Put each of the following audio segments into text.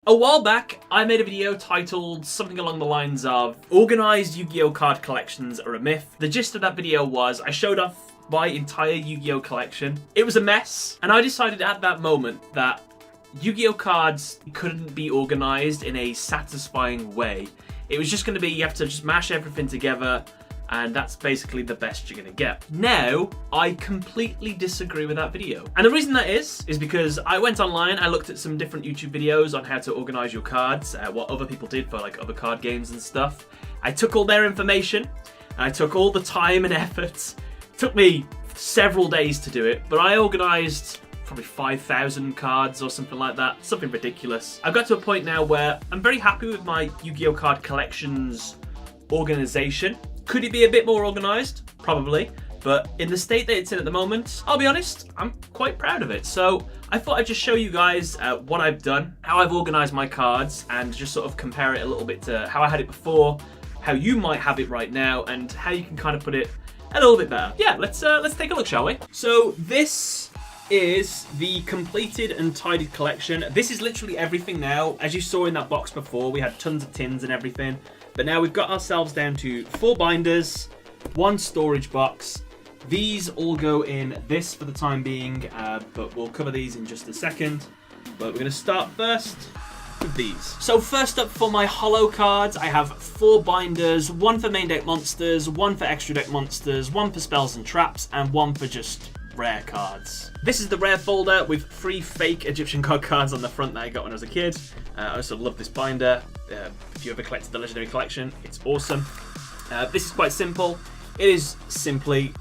A while back, I made a video titled something along the lines of "Organised Yu-Gi-Oh card collections are a myth." The gist of that video was I showed off my entire Yu-Gi-Oh collection. It was a mess, and I decided at that moment that Yu-Gi-Oh cards couldn't be organised in a satisfying way. It was just going to be you have to just mash everything together, and that's basically the best you're going to get. Now, I completely disagree with that video. And the reason that is because I went online, I looked at some different YouTube videos on how to organise your cards, what other people did for like other card games and stuff. I took all their information, and I took all the time and effort. It took me several days to do it, but I organised probably 5,000 cards or something like that, something ridiculous. I've got to a point now where I'm very happy with my Yu-Gi-Oh card collections organisation. Could it be a bit more organised? Probably. But in the state that it's in at the moment, I'll be honest, I'm quite proud of it. So I thought I'd just show you guys what I've done, how I've organised my cards, and just sort of compare it a little bit to how I had it before, how you might have it right now, and how you can kind of put it a little bit better. Yeah, let's take a look, shall we? So this is the completed and tidied collection. This is literally everything now. As you saw in that box before, we had tons of tins and everything. But now we've got ourselves down to 4 binders, 1 storage box. These all go in this for the time being, but we'll cover these in just a second. But we're going to start first with these. So first up for my holo cards, I have 4 binders, 1 for main deck monsters, 1 for extra deck monsters, 1 for spells and traps, and 1 for just rare cards. This is the rare folder with 3 fake Egyptian god cards on the front that I got when I was a kid. I also love this binder. If you ever collected the Legendary Collection, it's awesome. This is quite simple. It is simply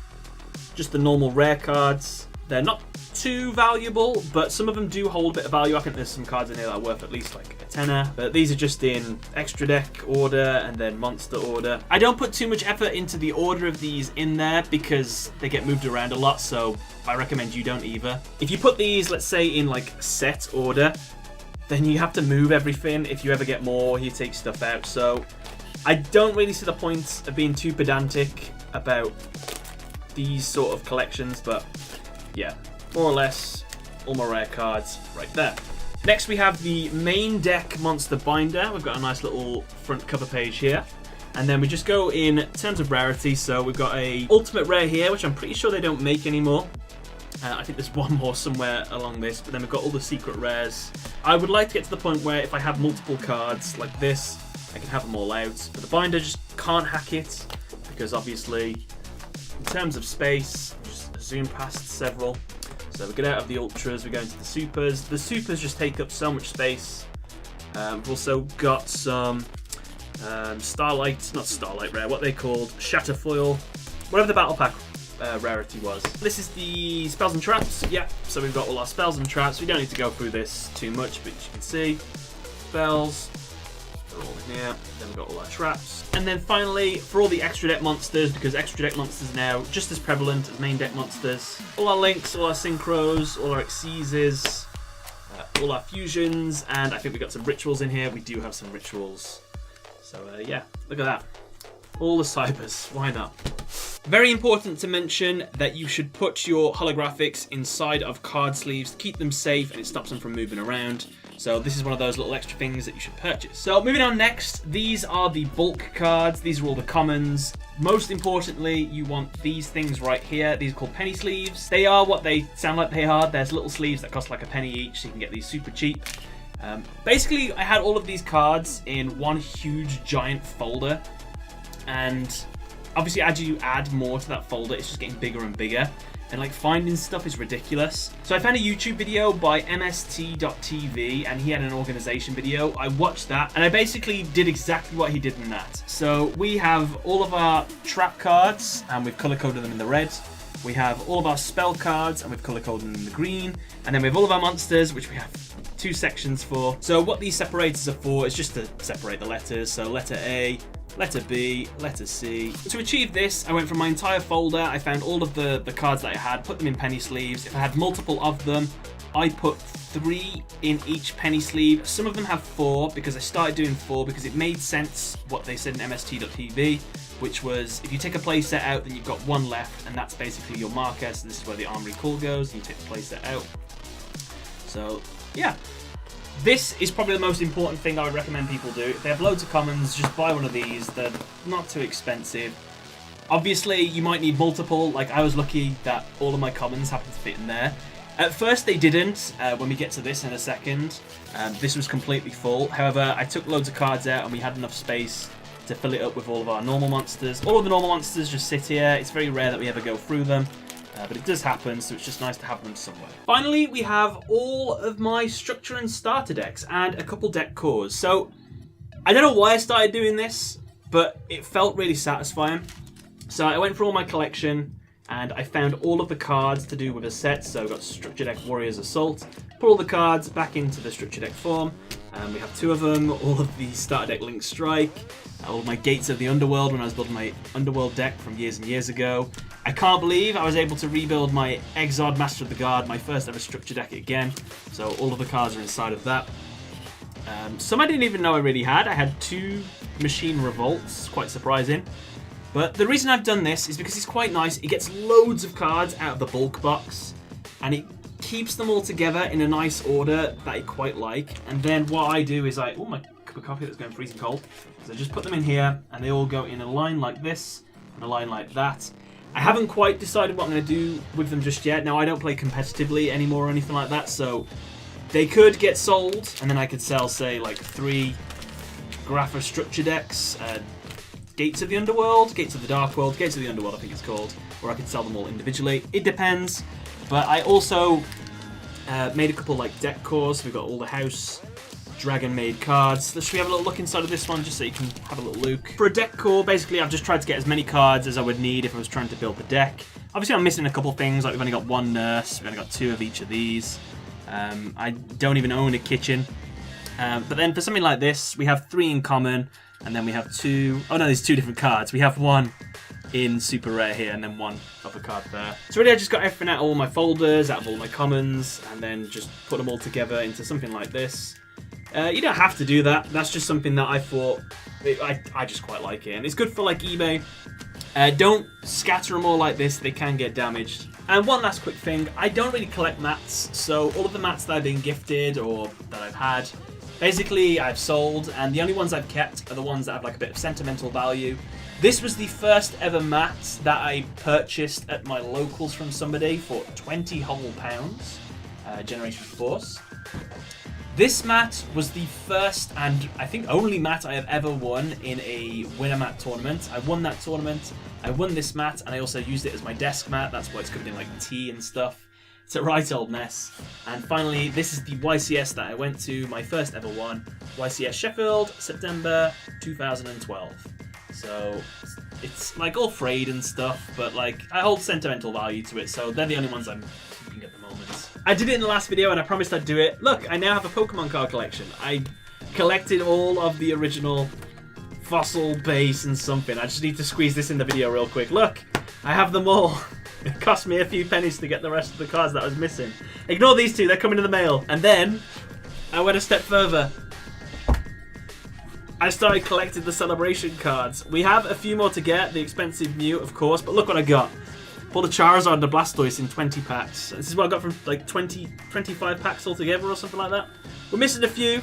just the normal rare cards. They're not too valuable, but some of them do hold a bit of value. I think there's some cards in here that are worth at least like a tenner. But these are just in extra deck order and then monster order. I don't put too much effort into the order of these in there because they get moved around a lot, so I recommend you don't either. If you put these, let's say, in like set order, then you have to move everything. If you ever get more, you take stuff out. So I don't really see the point of being too pedantic about these sort of collections, but yeah, more or less all my rare cards right there. Next we have the main deck monster binder. We've got a nice little front cover page here. And then we just go in terms of rarity. So we've got a ultimate rare here, which I'm pretty sure they don't make anymore. I think there's one more somewhere along this, but then we've got all the secret rares. I would like to get to the point where if I have multiple cards like this, I can have them all out. But the binder just can't hack it, because obviously, in terms of space, just zoom past several. So we get out of the ultras, we go into the supers. The supers just take up so much space. We've also got some Starlight, not Starlight rare, what they called, Shatterfoil, whatever the battle pack rarity was. This is the spells and traps. Yeah, so we've got all our spells and traps. We don't need to go through this too much, but as you can see, spells, they're all in here. Then we've got all our traps. And then finally, for all the extra deck monsters, because extra deck monsters are now just as prevalent as main deck monsters, all our links, all our synchros, all our exceases, all our fusions, and I think we got some rituals in here. We do have some rituals. So yeah, look at that. All the cybers, why not? Very important to mention that you should put your holographics inside of card sleeves to keep them safe and it stops them from moving around. So this is one of those little extra things that you should purchase. So moving on next, these are the bulk cards. These are all the commons. Most importantly, you want these things right here. These are called penny sleeves. They are what they sound like they are. There's little sleeves that cost like a penny each, so you can get these super cheap. Basically, I had all of these cards in one huge giant folder, and obviously as you add more to that folder, it's just getting bigger and bigger, and like finding stuff is ridiculous. So I found a YouTube video by mst.tv, and he had an organization video. I watched that and I basically did exactly what he did in that. So we have all of our trap cards and we've color coded them in the red. We have all of our spell cards and we've color coded them in the green, and then we have all of our monsters, which we have 2 sections for. So what these separators are for is just to separate the letters. So letter A, letter B, letter C. To achieve this, I went from my entire folder. I found all of the cards that I had, put them in penny sleeves. If I had multiple of them, I put 3 in each penny sleeve. Some of them have 4 because I started doing 4 because it made sense what they said in mst.tv, which was if you take a playset out, then you've got 1 left, and that's basically your marker. So this is where the armory call goes, and you take the playset out. So yeah, This is probably the most important thing I would recommend people do. If they have loads of commons, just buy one of these. They're not too expensive. Obviously, you might need multiple. Like, I was lucky that all of my commons happened to fit in there. At first, they didn't. When we get to this in a second, this was completely full. However, I took loads of cards out and we had enough space to fill it up with all of our normal monsters. All of the normal monsters just sit here. It's very rare that we ever go through them. But it does happen, so it's just nice to have them somewhere. Finally, we have all of my structure and starter decks and a couple deck cores. So, I don't know why I started doing this, but it felt really satisfying. So I went through all my collection and I found all of the cards to do with a set. So I've got Structure Deck Warriors Assault. Put all the cards back into the Structure Deck form. We have 2 of them, all of the starter deck Link Strike, all of my Gates of the Underworld when I was building my Underworld deck from years and years ago. I can't believe I was able to rebuild my Exod Master of the Guard, my first ever structure deck again. So all of the cards are inside of that. Some I didn't even know I really had. I had 2 Machine Revolts, quite surprising. But the reason I've done this is because it's quite nice. It gets loads of cards out of the bulk box, and it keeps them all together in a nice order that I quite like. And then what I do is oh, my cup of coffee that's going freezing cold. So I just put them in here, and they all go in a line like this, and a line like that. I haven't quite decided what I'm going to do with them just yet. Now, I don't play competitively anymore or anything like that, so they could get sold, and then I could sell, say, like 3 Grapha structure decks, Gates of the Underworld, Gates of the Dark World, Gates of the Underworld I think it's called, or I could sell them all individually. It depends, but I also made a couple like deck cores. We've got all the House Dragon made cards. Should we have a little look inside of this one just so you can have a little look? For a deck core, basically I've just tried to get as many cards as I would need if I was trying to build the deck. Obviously I'm missing a couple things, like we've only got 1 nurse, we've only got 2 of each of these. I don't even own a kitchen. But then for something like this, we have 3 in common, and then we have 2... Oh no, there's 2 different cards. We have 1 in super rare here, and then 1 of a card there. So really I just got everything out of all my folders, out of all my commons, and then just put them all together into something like this. You don't have to do that. That's just something that I thought... I just quite like it, and it's good for like eBay. Don't scatter them all like this, they can get damaged. And one last quick thing, I don't really collect mats, so all of the mats that I've been gifted or that I've had, basically I've sold, and the only ones I've kept are the ones that have like a bit of sentimental value. This was the first ever mat that I purchased at my locals from somebody for £20 whole, Generation Force. This mat was the first and I think only mat I have ever won in a winner mat tournament. I won that tournament, I won this mat, and I also used it as my desk mat. That's why it's covered in like tea and stuff. It's a right old mess. And finally, this is the YCS that I went to, my first ever one. YCS Sheffield, September 2012. So it's like all frayed and stuff, but like I hold sentimental value to it, so they're the only ones I'm keeping at the moment. I did it in the last video and I promised I'd do it. Look, I now have a Pokemon card collection. I collected all of the original Fossil, Base, and something. I just need to squeeze this in the video real quick. Look, I have them all. It cost me a few pennies to get the rest of the cards that I was missing. Ignore these 2, they're coming in the mail. And then, I went a step further. I started collecting the celebration cards. We have a few more to get, the expensive Mew, of course, but look what I got. Pulled a Charizard and a Blastoise in 20 packs. This is what I got from like 25 packs altogether or something like that. We're missing a few,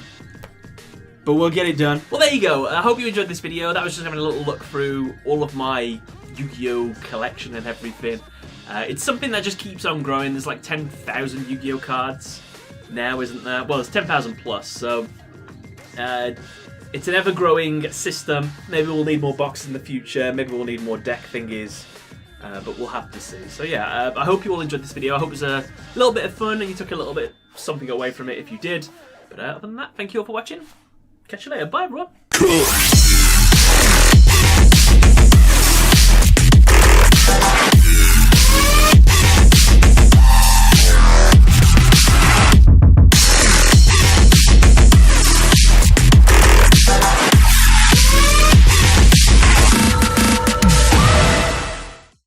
but we'll get it done. Well, there you go. I hope you enjoyed this video. That was just having a little look through all of my Yu-Gi-Oh collection and everything. It's something that just keeps on growing. There's like 10,000 Yu-Gi-Oh cards now, isn't there? Well, there's 10,000 plus, so it's an ever-growing system. Maybe we'll need more boxes in the future. Maybe we'll need more deck thingies. But we'll have to see. So yeah, I hope you all enjoyed this video. I hope it was a little bit of fun and you took a little bit something away from it if you did. But other than that, thank you all for watching. Catch you later. Bye, everyone.